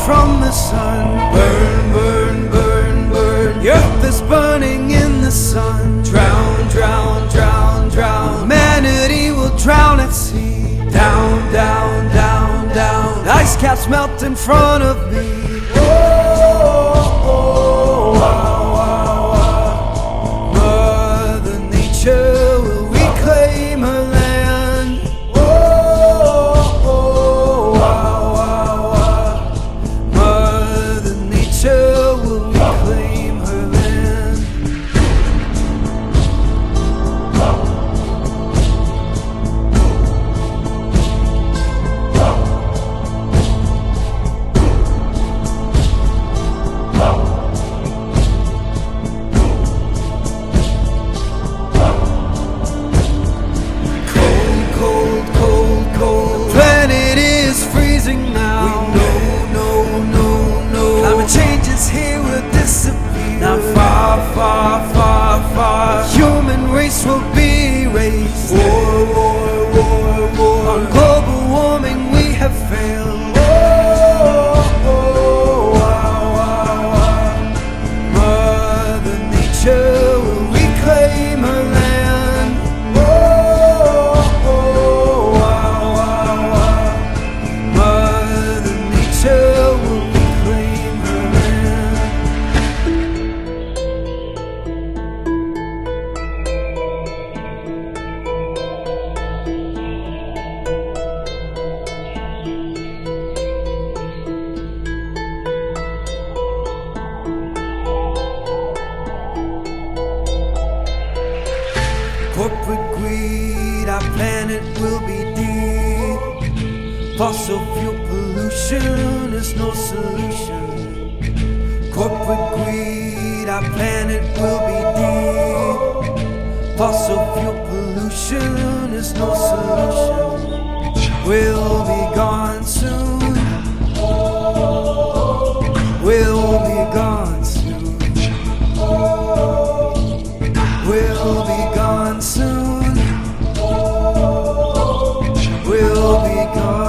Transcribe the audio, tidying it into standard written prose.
From the sun, burn, burn, burn, burn. The earth is burning in the sun. Drown, drown, drown, drown. Humanity will drown at sea. Down, down, down, down. Ice caps melt in front of me. Oh, wow, wow, wow. Mother Nature will reclaim her land. Now far, far, far, far, human race will be erased. War, war, war, war. On global warming we have failed. Oh, oh, wow, wow, wow. Mother Nature will reclaim her land. Oh, oh, wow, wow, wow. Mother Nature will reclaim her land. Corporate greed, our planet will be deep. Fossil fuel pollution is no solution. Corporate greed, our planet will be deep. Fossil fuel pollution is no solution. We'll be gone soon. We'll be gone soon. We'll be gone soon. We'll be gone.